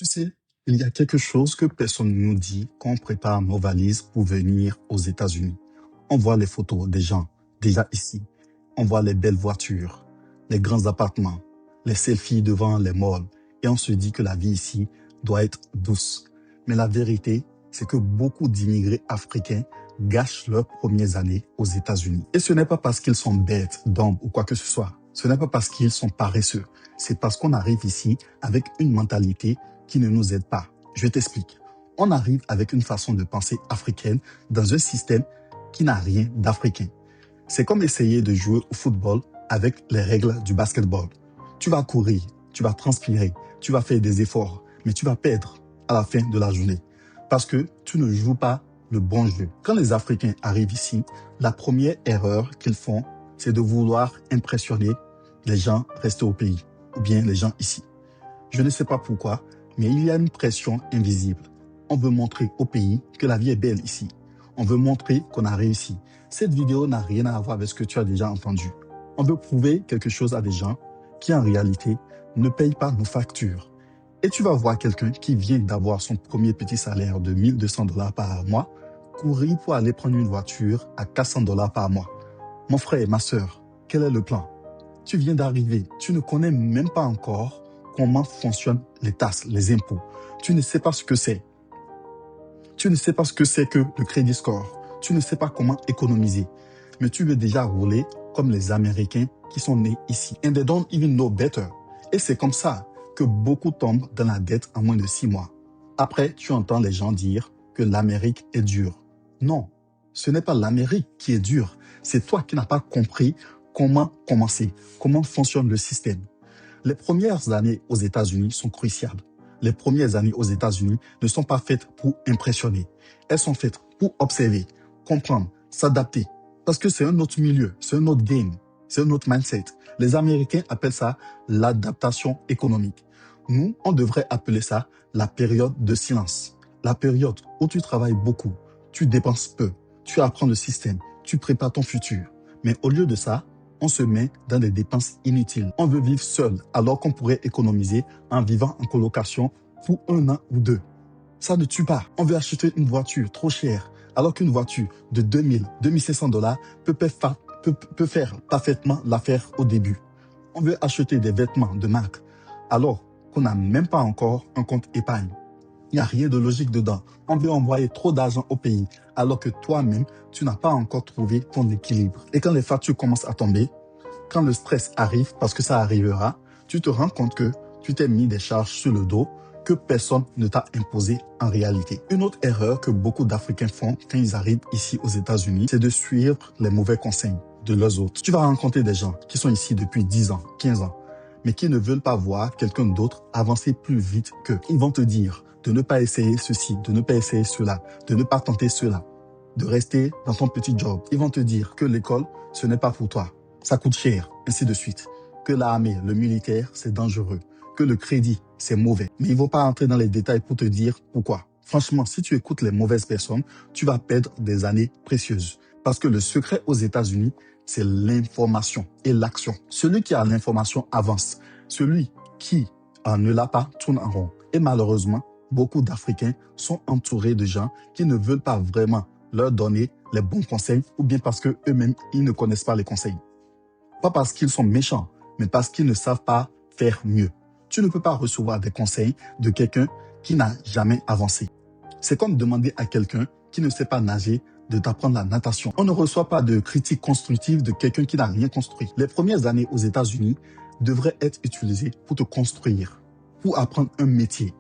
Tu sais, il y a quelque chose que personne ne nous dit quand on prépare nos valises pour venir aux États-Unis. On voit les photos des gens déjà ici. On voit les belles voitures, les grands appartements, les selfies devant les malls. Et on se dit que la vie ici doit être douce. Mais la vérité, c'est que beaucoup d'immigrés africains gâchent leurs premières années aux États-Unis. Et ce n'est pas parce qu'ils sont bêtes, d'hommes ou quoi que ce soit. Ce n'est pas parce qu'ils sont paresseux. C'est parce qu'on arrive ici avec une mentalité qui ne nous aide pas. Je t'explique. On arrive avec une façon de penser africaine dans un système qui n'a rien d'africain. C'est comme essayer de jouer au football avec les règles du basketball. Tu vas courir, tu vas transpirer, tu vas faire des efforts, mais tu vas perdre à la fin de la journée parce que tu ne joues pas le bon jeu. Quand les Africains arrivent ici, la première erreur qu'ils font, c'est de vouloir impressionner les gens restés au pays ou bien les gens ici. Je ne sais pas pourquoi, mais il y a une pression invisible. On veut montrer au pays que la vie est belle ici. On veut montrer qu'on a réussi. Cette vidéo n'a rien à voir avec ce que tu as déjà entendu. On veut prouver quelque chose à des gens qui, en réalité, ne payent pas nos factures. Et tu vas voir quelqu'un qui vient d'avoir son premier petit salaire de 1200 $ par mois courir pour aller prendre une voiture à 400 $ par mois. Mon frère, ma sœur, quel est le plan? Tu viens d'arriver, tu ne connais même pas encore comment fonctionnent les taxes, les impôts. Tu ne sais pas ce que c'est. Tu ne sais pas ce que c'est que le crédit score. Tu ne sais pas comment économiser. Mais tu veux déjà rouler comme les Américains qui sont nés ici. And they don't even know better. Et c'est comme ça que beaucoup tombent dans la dette en moins de 6 mois. Après, tu entends les gens dire que l'Amérique est dure. Non, ce n'est pas l'Amérique qui est dure. C'est toi qui n'as pas compris comment commencer, comment fonctionne le système. Les premières années aux États-Unis sont cruciales. Les premières années aux États-Unis ne sont pas faites pour impressionner. Elles sont faites pour observer, comprendre, s'adapter. Parce que c'est un autre milieu, c'est un autre game, c'est un autre mindset. Les Américains appellent ça l'adaptation économique. Nous, on devrait appeler ça la période de silence. La période où tu travailles beaucoup, tu dépenses peu, tu apprends le système, tu prépares ton futur. Mais au lieu de ça, on se met dans des dépenses inutiles. On veut vivre seul alors qu'on pourrait économiser en vivant en colocation pour 1 an ou 2. Ça ne tue pas. On veut acheter une voiture trop chère alors qu'une voiture de 2000, 2500 $ peut faire parfaitement l'affaire au début. On veut acheter des vêtements de marque alors qu'on n'a même pas encore un compte épargne. Il n'y a rien de logique dedans. On veut envoyer trop d'argent au pays alors que toi-même, tu n'as pas encore trouvé ton équilibre. Et quand les factures commencent à tomber, quand le stress arrive, parce que ça arrivera, tu te rends compte que tu t'es mis des charges sur le dos que personne ne t'a imposé en réalité. Une autre erreur que beaucoup d'Africains font quand ils arrivent ici aux États-Unis, c'est de suivre les mauvais conseils de leurs autres. Tu vas rencontrer des gens qui sont ici depuis 10 ans, 15 ans, mais qui ne veulent pas voir quelqu'un d'autre avancer plus vite qu'eux. Ils vont te dire de ne pas essayer ceci, de ne pas essayer cela, de ne pas tenter cela, de rester dans ton petit job. Ils vont te dire que l'école, ce n'est pas pour toi. Ça coûte cher, ainsi de suite. Que l'armée, le militaire, c'est dangereux. Que le crédit, c'est mauvais. Mais ils ne vont pas entrer dans les détails pour te dire pourquoi. Franchement, si tu écoutes les mauvaises personnes, tu vas perdre des années précieuses. Parce que le secret aux États-Unis, c'est l'information et l'action. Celui qui a l'information avance. Celui qui ne l'a pas tourne en rond. Et malheureusement, beaucoup d'Africains sont entourés de gens qui ne veulent pas vraiment leur donner les bons conseils ou bien parce qu'eux-mêmes, ils ne connaissent pas les conseils. Pas parce qu'ils sont méchants, mais parce qu'ils ne savent pas faire mieux. Tu ne peux pas recevoir des conseils de quelqu'un qui n'a jamais avancé. C'est comme demander à quelqu'un qui ne sait pas nager de t'apprendre la natation. On ne reçoit pas de critiques constructives de quelqu'un qui n'a rien construit. Les premières années aux États-Unis devraient être utilisées pour te construire, pour apprendre un métier,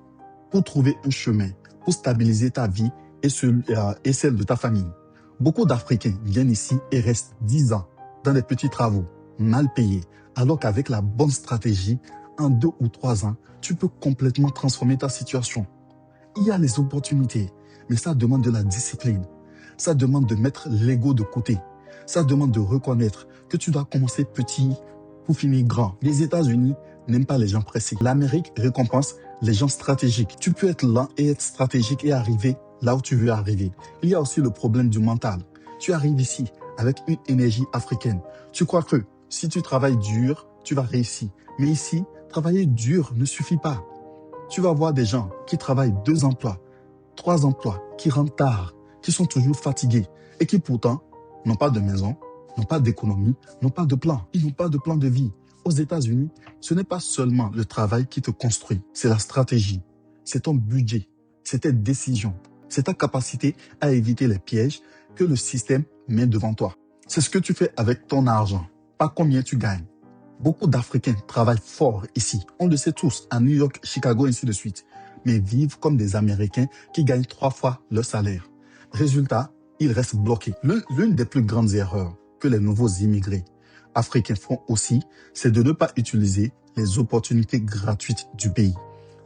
pour trouver un chemin, pour stabiliser ta vie et celle de ta famille. Beaucoup d'Africains viennent ici et restent 10 ans dans des petits travaux, mal payés, alors qu'avec la bonne stratégie, en 2 ou 3 ans, tu peux complètement transformer ta situation. Il y a les opportunités, mais ça demande de la discipline. Ça demande de mettre l'ego de côté. Ça demande de reconnaître que tu dois commencer petit pour finir grand. Les États-Unis n'aiment pas les gens pressés. L'Amérique récompense les gens stratégiques. Tu peux être lent et être stratégique et arriver là où tu veux arriver. Il y a aussi le problème du mental. Tu arrives ici avec une énergie africaine. Tu crois que si tu travailles dur, tu vas réussir. Mais ici, travailler dur ne suffit pas. Tu vas voir des gens qui travaillent 2 emplois, 3 emplois, qui rentrent tard, qui sont toujours fatigués et qui pourtant n'ont pas de maison, n'ont pas d'économie, n'ont pas de plan. Ils n'ont pas de plan de vie. Aux États-Unis, ce n'est pas seulement le travail qui te construit, c'est la stratégie, c'est ton budget, c'est tes décisions, c'est ta capacité à éviter les pièges que le système met devant toi. C'est ce que tu fais avec ton argent, pas combien tu gagnes. Beaucoup d'Africains travaillent fort ici, on le sait tous, à New York, Chicago, ainsi de suite, mais vivent comme des Américains qui gagnent 3 fois leur salaire. Résultat, ils restent bloqués. L'une des plus grandes erreurs que les nouveaux immigrés africains font aussi, c'est de ne pas utiliser les opportunités gratuites du pays.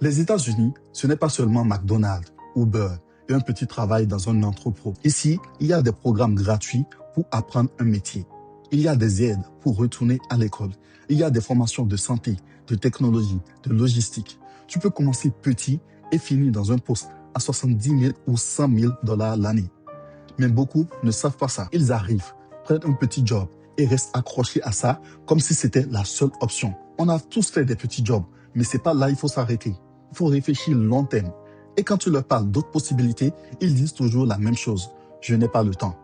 Les États-Unis, ce n'est pas seulement McDonald's, Uber et un petit travail dans un entrepôt. Ici, il y a des programmes gratuits pour apprendre un métier. Il y a des aides pour retourner à l'école. Il y a des formations de santé, de technologie, de logistique. Tu peux commencer petit et finir dans un poste à 70 000 ou 100 000 $ l'année. Mais beaucoup ne savent pas ça. Ils arrivent, prennent un petit job et restent accrochés à ça comme si c'était la seule option. On a tous fait des petits jobs, mais c'est pas là qu'il faut s'arrêter. Il faut réfléchir long terme. Et quand tu leur parles d'autres possibilités, ils disent toujours la même chose. Je n'ai pas le temps.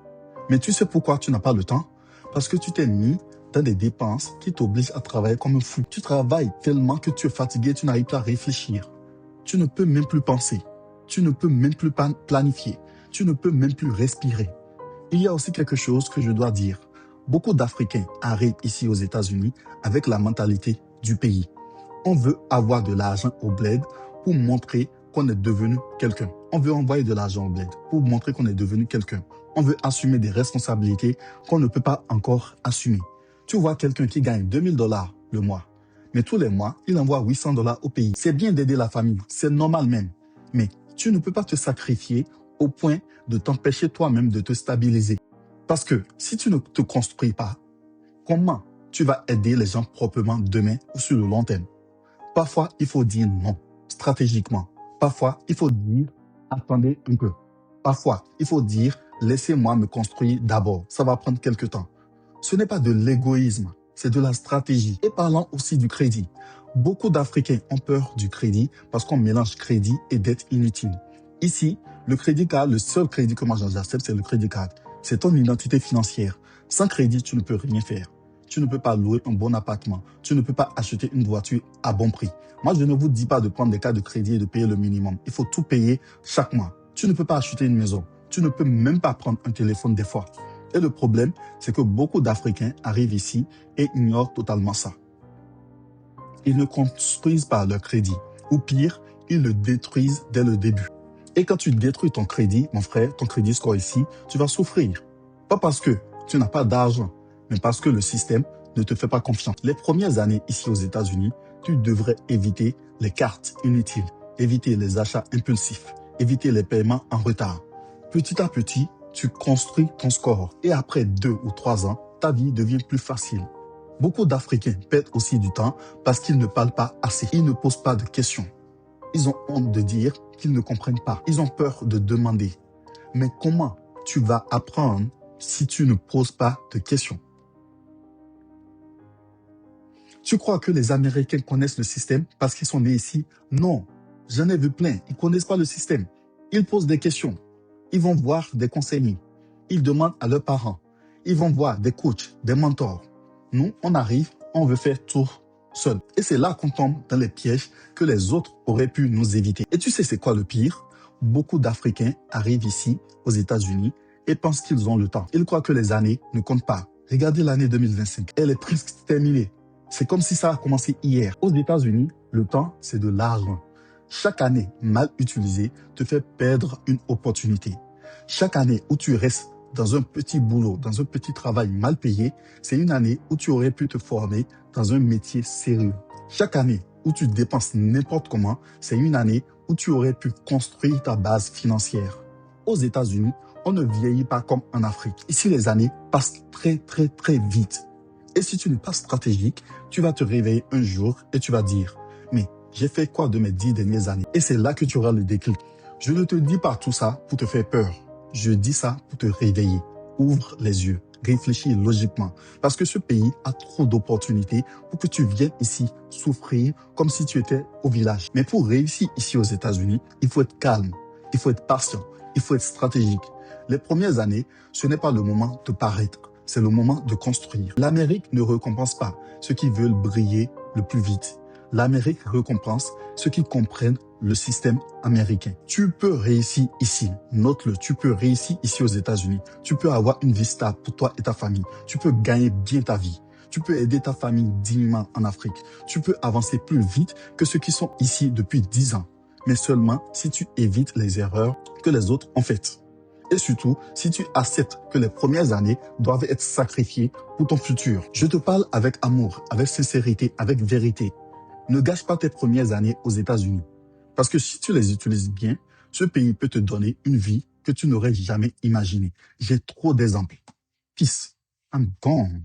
Mais tu sais pourquoi tu n'as pas le temps? Parce que tu t'es mis dans des dépenses qui t'obligent à travailler comme un fou. Tu travailles tellement que tu es fatigué, tu n'arrives plus à réfléchir. Tu ne peux même plus penser. Tu ne peux même plus planifier. Tu ne peux même plus respirer. Il y a aussi quelque chose que je dois dire. Beaucoup d'Africains arrivent ici aux États-Unis avec la mentalité du pays. On veut avoir de l'argent au bled pour montrer qu'on est devenu quelqu'un. On veut envoyer de l'argent au bled pour montrer qu'on est devenu quelqu'un. On veut assumer des responsabilités qu'on ne peut pas encore assumer. Tu vois quelqu'un qui gagne 2 000 $ le mois, mais tous les mois, il envoie 800 $ au pays. C'est bien d'aider la famille, c'est normal même. Mais tu ne peux pas te sacrifier au point de t'empêcher toi-même de te stabiliser. Parce que si tu ne te construis pas, comment tu vas aider les gens proprement demain ou sur le long terme? Parfois, il faut dire non, stratégiquement. Parfois, il faut dire attendez un peu. Parfois, il faut dire laissez-moi me construire d'abord. Ça va prendre quelque temps. Ce n'est pas de l'égoïsme, c'est de la stratégie. Et parlant aussi du crédit. Beaucoup d'Africains ont peur du crédit parce qu'on mélange crédit et dette inutile. Ici, le crédit card, le seul crédit que moi j'accepte, c'est le crédit card. C'est ton identité financière. Sans crédit, tu ne peux rien faire. Tu ne peux pas louer un bon appartement. Tu ne peux pas acheter une voiture à bon prix. Moi, je ne vous dis pas de prendre des cartes de crédit et de payer le minimum. Il faut tout payer chaque mois. Tu ne peux pas acheter une maison. Tu ne peux même pas prendre un téléphone des fois. Et le problème, c'est que beaucoup d'Africains arrivent ici et ignorent totalement ça. Ils ne construisent pas leur crédit. Ou pire, ils le détruisent dès le début. Et quand tu détruis ton crédit, mon frère, ton crédit score ici, tu vas souffrir. Pas parce que tu n'as pas d'argent, mais parce que le système ne te fait pas confiance. Les premières années ici aux États-Unis, tu devrais éviter les cartes inutiles, éviter les achats impulsifs, éviter les paiements en retard. Petit à petit, tu construis ton score. Et après 2 ou 3 ans, ta vie devient plus facile. Beaucoup d'Africains perdent aussi du temps parce qu'ils ne parlent pas assez. Ils ne posent pas de questions. Ils ont honte de dire qu'ils ne comprennent pas. Ils ont peur de demander. Mais comment tu vas apprendre si tu ne poses pas de questions? Tu crois que les Américains connaissent le système parce qu'ils sont nés ici? Non, j'en ai vu plein. Ils ne connaissent pas le système. Ils posent des questions. Ils vont voir des conseillers. Ils demandent à leurs parents. Ils vont voir des coachs, des mentors. Nous, on arrive, on veut faire tout seul. Et c'est là qu'on tombe dans les pièges que les autres auraient pu nous éviter. Et tu sais c'est quoi le pire? Beaucoup d'Africains arrivent ici, aux États-Unis, et pensent qu'ils ont le temps. Ils croient que les années ne comptent pas. Regardez l'année 2025. Elle est presque terminée. C'est comme si ça a commencé hier. Aux États-Unis, le temps, c'est de l'argent. Chaque année mal utilisée te fait perdre une opportunité. Chaque année où tu restes dans un petit boulot, dans un petit travail mal payé, c'est une année où tu aurais pu te former dans un métier sérieux. Chaque année où tu dépenses n'importe comment, c'est une année où tu aurais pu construire ta base financière. Aux États-Unis, on ne vieillit pas comme en Afrique. Ici, les années passent très, très, très vite. Et si tu n'es pas stratégique, tu vas te réveiller un jour et tu vas dire « Mais j'ai fait quoi de mes 10 dernières années ?» Et c'est là que tu auras le déclic. Je ne te dis pas tout ça pour te faire peur. Je dis ça pour te réveiller. Ouvre les yeux. réfléchis logiquement. Parce que ce pays a trop d'opportunités pour que tu viennes ici souffrir comme si tu étais au village. Mais pour réussir ici aux États-Unis, il faut être calme, il faut être patient, il faut être stratégique. Les premières années, ce n'est pas le moment de paraître, c'est le moment de construire. L'Amérique ne récompense pas ceux qui veulent briller le plus vite. L'Amérique récompense ceux qui comprennent le système américain. Tu peux réussir ici, note-le, tu peux réussir ici aux États-Unis. Tu peux avoir une vie stable pour toi et ta famille. Tu peux gagner bien ta vie. Tu peux aider ta famille dignement en Afrique. Tu peux avancer plus vite que ceux qui sont ici depuis 10 ans. Mais seulement si tu évites les erreurs que les autres ont faites. Et surtout, si tu acceptes que les premières années doivent être sacrifiées pour ton futur. Je te parle avec amour, avec sincérité, avec vérité. Ne gâche pas tes premières années aux États-Unis. Parce que si tu les utilises bien, ce pays peut te donner une vie que tu n'aurais jamais imaginée. J'ai trop d'exemples. Peace. I'm gone.